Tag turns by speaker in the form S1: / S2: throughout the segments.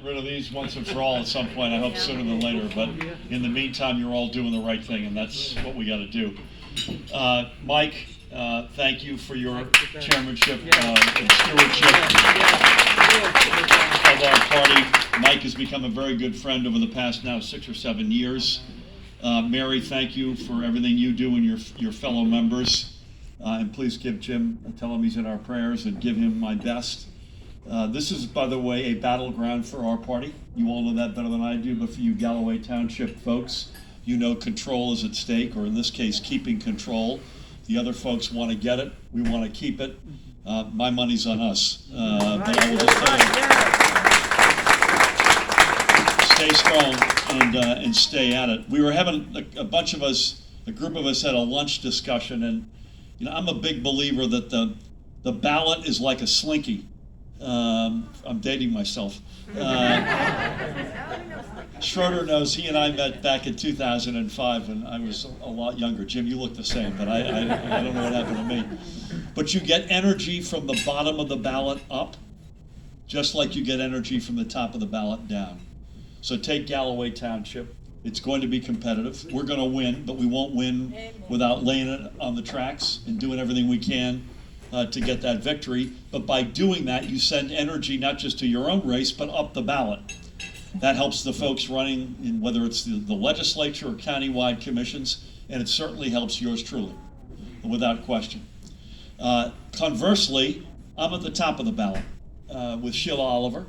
S1: rid of these once and for all at some point, I hope sooner than later, but in the meantime, you're all doing the right thing, and that's what we gotta do. Mike, thank you for your chairmanship and stewardship of our party. Mike has become a very good friend over the past now 6 or 7 years. Mary, thank you for everything you do and your fellow members. And please give Jim, tell him he's in our prayers, and give him my best. This is, by the way, a battleground for our party. You all know that better than I do, but for you Galloway Township folks, you know control is at stake, or in this case, keeping control. The other folks want to get it. We want to keep it. My money's on us. But I will just stay strong and stay at it. We were having a bunch of us, a group of us had a lunch discussion, and I'm a big believer that the ballot is like a slinky. I'm dating myself. Schroeder knows, he and I met back in 2005 when I was a lot younger. Jim, you look the same, but I don't know what happened to me. But you get energy from the bottom of the ballot up, just like you get energy from the top of the ballot down. So take Galloway Township. It's going to be competitive. We're going to win, but we won't win without laying it on the tracks and doing everything we can to get that victory. But by doing that, you send energy not just to your own race, but up the ballot. That helps the folks running in whether it's the legislature or countywide commissions, and it certainly helps yours truly, without question. Conversely, I'm at the top of the ballot with Sheila Oliver,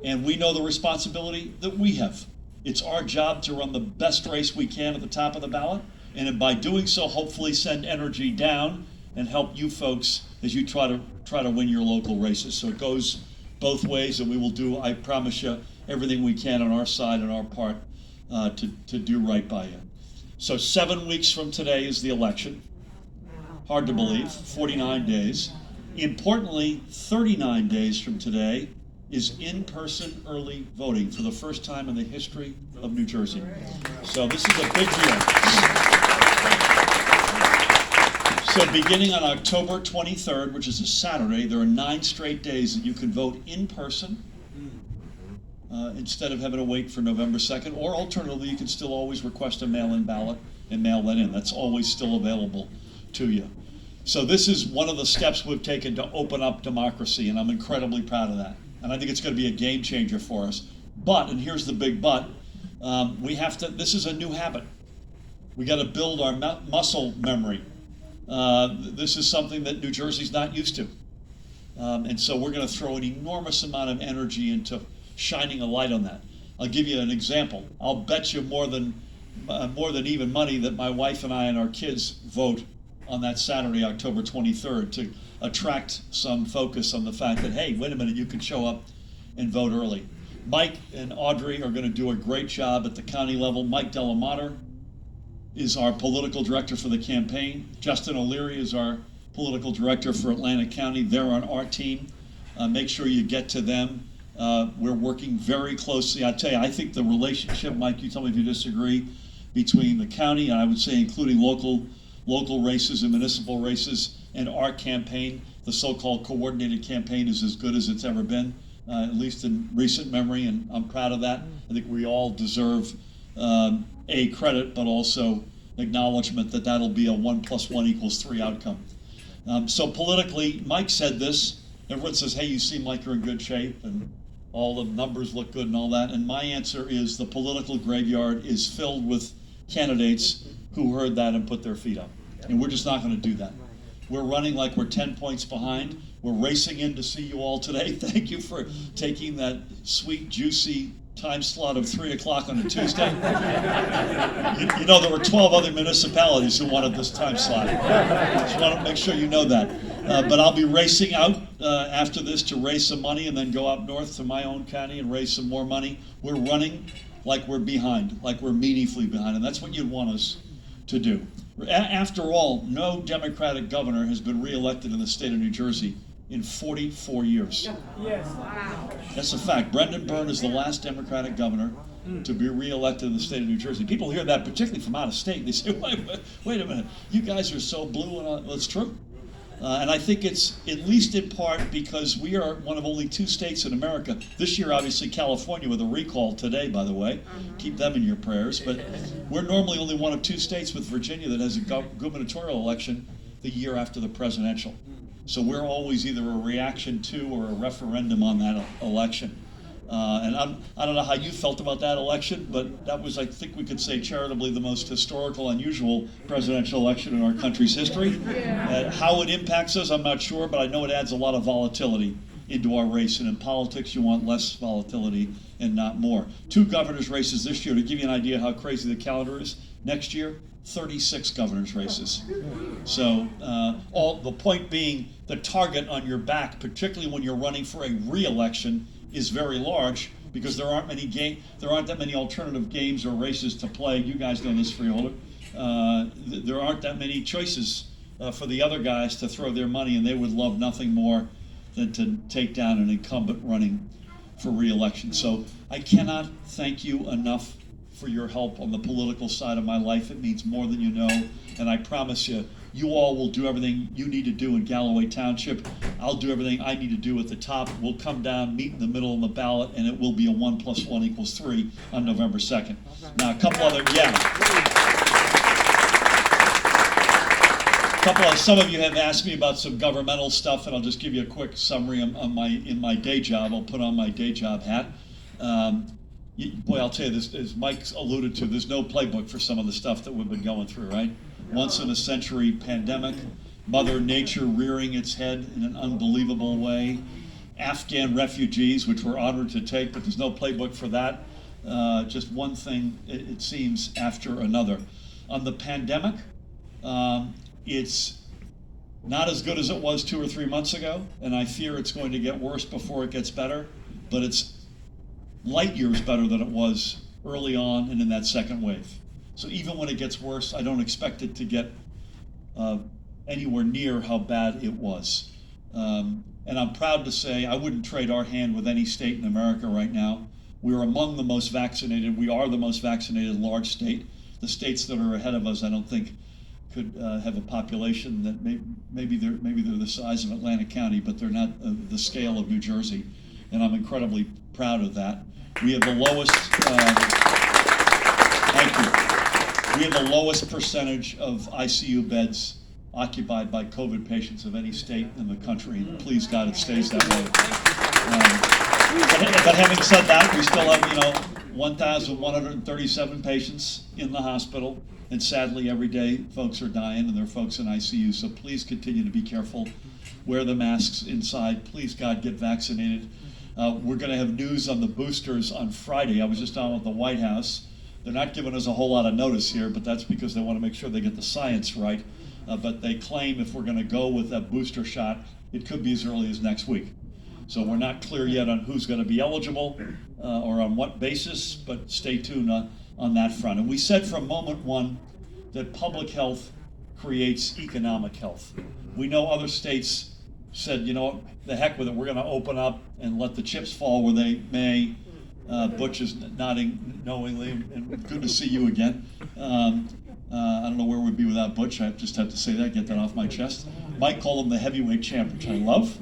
S1: and we know the responsibility that we have. It's our job to run the best race we can at the top of the ballot, and by doing so, hopefully send energy down and help you folks as you try to win your local races. So it goes both ways, and we will do, I promise you, everything we can on our side and our part to do right by you. So 7 weeks from today is the election. Hard to believe, 49 days. Importantly, 39 days from today is in-person early voting for the first time in the history of New Jersey. So this is a big deal. So beginning on October 23rd, which is a Saturday, there are 9 straight days that you can vote in person instead of having to wait for November 2nd, or alternatively, you can still always request a mail-in ballot and mail that in. That's always still available to you. So this is one of the steps we've taken to open up democracy, and I'm incredibly proud of that. And I think it's going to be a game changer for us. But, and here's the big but, this is a new habit. We got to build our muscle memory. This is something that New Jersey's not used to. And so we're going to throw an enormous amount of energy into shining a light on that. I'll give you an example. I'll bet you more than even money that my wife and I and our kids vote on that Saturday, October 23rd, to attract some focus on the fact that, hey, wait a minute, you can show up and vote early. Mike and Audrey are going to do a great job at the county level. Mike Delamater is our political director for the campaign. Justin O'Leary is our political director for Atlantic County. They're on our team. Make sure you get to them. We're working very closely. I tell you, I think the relationship, Mike, you tell me if you disagree, between the county, and I would say including local races and municipal races, and our campaign, the so-called coordinated campaign, is as good as it's ever been, at least in recent memory, and I'm proud of that. I think we all deserve a credit, but also acknowledgement that that'll be a 1 + 1 = 3 outcome. So politically, Mike said this. Everyone says, hey, you seem like you're in good shape, and all the numbers look good and all that. And my answer is the political graveyard is filled with candidates who heard that and put their feet up. And we're just not going to do that. We're running like we're 10 points behind. We're racing in to see you all today. Thank you for taking that sweet, juicy time slot of 3 o'clock on a Tuesday. You know, there were 12 other municipalities who wanted this time slot. Just want to make sure you know that. But I'll be racing out after this to raise some money and then go up north to my own county and raise some more money. We're running like we're behind, like we're meaningfully behind, and that's what you'd want us to do. After all, no Democratic governor has been reelected in the state of New Jersey in 44 years. Yes. Wow. That's a fact. Brendan Byrne is the last Democratic governor to be reelected in the state of New Jersey. People hear that, particularly from out of state, and they say, wait a minute, you guys are so blue, and all. Well, it's true. And I think it's at least in part because we are one of only 2 states in America. This year, obviously, California with a recall today, by the way. Keep them in your prayers. But we're normally only one of 2 states with Virginia that has a gubernatorial election the year after the presidential. So we're always either a reaction to or a referendum on that election. And I don't know how you felt about that election, but that was, I think we could say charitably, the most historical, unusual presidential election in our country's history. How it impacts us, I'm not sure, but I know it adds a lot of volatility into our race. And in politics, you want less volatility and not more. 2 governor's races this year, to give you an idea how crazy the calendar is. Next year, 36 governor's races. So the point being, the target on your back, particularly when you're running for a re-election, is very large because there aren't that many alternative games or races to play. You guys know this, Freeholder. There aren't that many choices for the other guys to throw their money, and they would love nothing more than to take down an incumbent running for re-election. So I cannot thank you enough for your help on the political side of my life. It means more than you know, and I promise you, you all will do everything you need to do in Galloway Township. I'll do everything I need to do at the top. We'll come down, meet in the middle on the ballot, and it will be a 1 + 1 = 3 on November 2nd. Now, a couple other, some of you have asked me about some governmental stuff, and I'll just give you a quick summary in my day job. I'll put on my day job hat. Boy, I'll tell you this, as Mike's alluded to, there's no playbook for some of the stuff that we've been going through, right? Once in a century pandemic, Mother Nature rearing its head in an unbelievable way, Afghan refugees, which we're honored to take, but there's no playbook for that. Just one thing, it seems, after another. On the pandemic, it's not as good as it was 2 or 3 months ago, and I fear it's going to get worse before it gets better, but it's light years better than it was early on and in that second wave. So even when it gets worse, I don't expect it to get anywhere near how bad it was. And I'm proud to say I wouldn't trade our hand with any state in America right now. We're among the most vaccinated. We are the most vaccinated large state. The states that are ahead of us, I don't think, could have a population that maybe they're the size of Atlantic County, but they're not the scale of New Jersey. And I'm incredibly proud of that. We have the lowest. Thank you. We have the lowest percentage of ICU beds occupied by COVID patients of any state in the country. And please God, it stays that way. But having said that, we still have 1,137 patients in the hospital, and sadly, every day folks are dying, and there are folks in ICU. So please continue to be careful. Wear the masks inside. Please God, get vaccinated. We're going to have news on the boosters on Friday. I was just on with the White House. They're not giving us a whole lot of notice here, but that's because they want to make sure they get the science right. But they claim if we're going to go with that booster shot, it could be as early as next week. So we're not clear yet on who's going to be eligible or on what basis, but stay tuned on that front. And we said from moment one that public health creates economic health. We know other states said, the heck with it, we're going to open up and let the chips fall where they may. Butch is nodding knowingly, and good to see you again. I don't know where we'd be without Butch. I just have to say that, get that off my chest. Mike called him the heavyweight champ, which I love.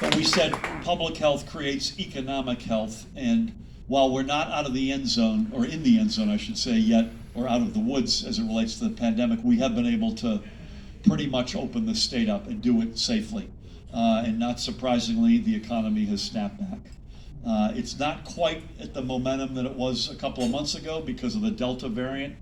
S1: But we said public health creates economic health, and while we're not out of the end zone, or in the end zone, I should say, yet, or out of the woods as it relates to the pandemic, we have been able to pretty much open the state up and do it safely. And not surprisingly, the economy has snapped back. It's not quite at the momentum that it was a couple of months ago because of the Delta variant.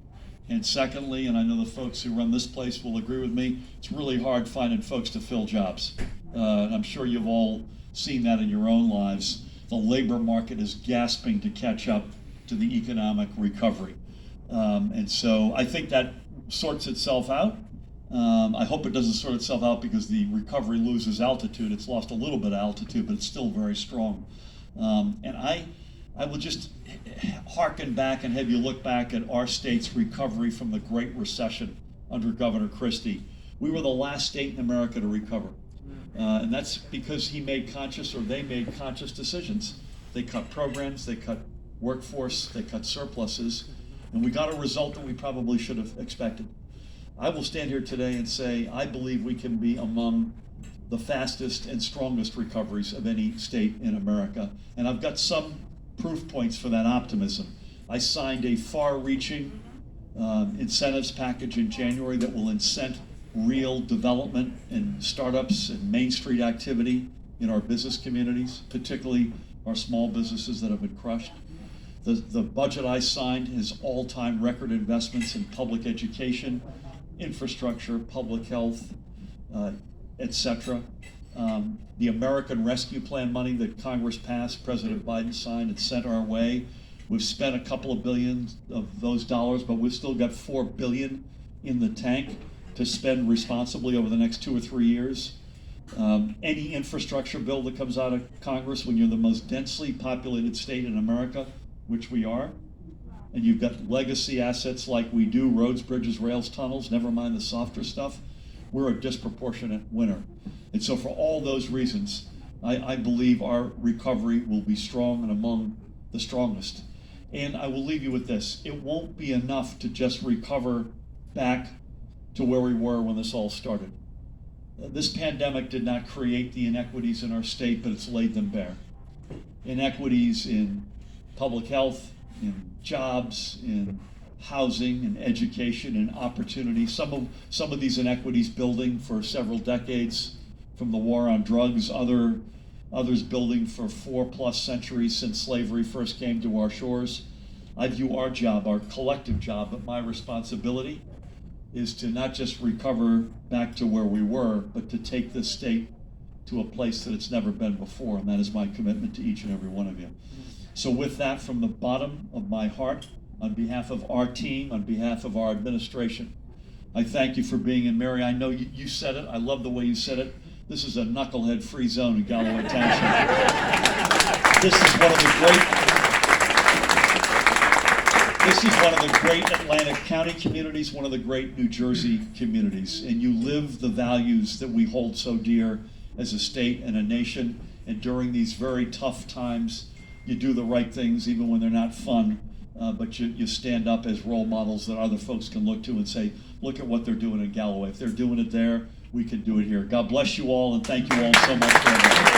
S1: And secondly, and I know the folks who run this place will agree with me, it's really hard finding folks to fill jobs. And I'm sure you've all seen that in your own lives. The labor market is gasping to catch up to the economic recovery. And so I think that sorts itself out. I hope it doesn't sort itself out because the recovery loses altitude. It's lost a little bit of altitude, but it's still very strong. And I will just hearken back and have you look back at our state's recovery from the Great Recession under Governor Christie. We were the last state in America to recover. And that's because they made conscious decisions. They cut programs, they cut workforce, they cut surpluses. And we got a result that we probably should have expected. I will stand here today and say I believe we can be among the fastest and strongest recoveries of any state in America. And I've got some proof points for that optimism. I signed a far-reaching incentives package in January that will incent real development and startups and Main Street activity in our business communities, particularly our small businesses that have been crushed. The budget I signed has all-time record investments in public education, infrastructure, public health, etc. The American Rescue Plan money that Congress passed, President Biden signed and sent our way. We've spent a couple of billion of those dollars, but we've still got $4 billion in the tank to spend responsibly over the next 2 or 3 years. Any infrastructure bill that comes out of Congress, when you're the most densely populated state in America, which we are, and you've got legacy assets like we do, roads, bridges, rails, tunnels, never mind the softer stuff, we're a disproportionate winner. And so for all those reasons, I believe our recovery will be strong and among the strongest. And I will leave you with this. It won't be enough to just recover back to where we were when this all started. This pandemic did not create the inequities in our state, but it's laid them bare. Inequities in public health, in jobs, in housing, in education, in opportunity. Some of these inequities building for several decades from the war on drugs, others building for 4+ centuries since slavery first came to our shores. I view our job, our collective job, but my responsibility is to not just recover back to where we were, but to take this state to a place that it's never been before, and that is my commitment to each and every one of you. So with that, from the bottom of my heart, on behalf of our team, on behalf of our administration, I thank you for being in. Mary, I know you said it. I love the way you said it. This is a knucklehead-free zone in Galloway Township. This is one of the great Atlantic County communities, one of the great New Jersey communities, and you live the values that we hold so dear as a state and a nation. And during these very tough times, you do the right things even when they're not fun, but you stand up as role models that other folks can look to and say, look at what they're doing in Galloway. If they're doing it there, we can do it here. God bless you all, and thank you all so much for everything.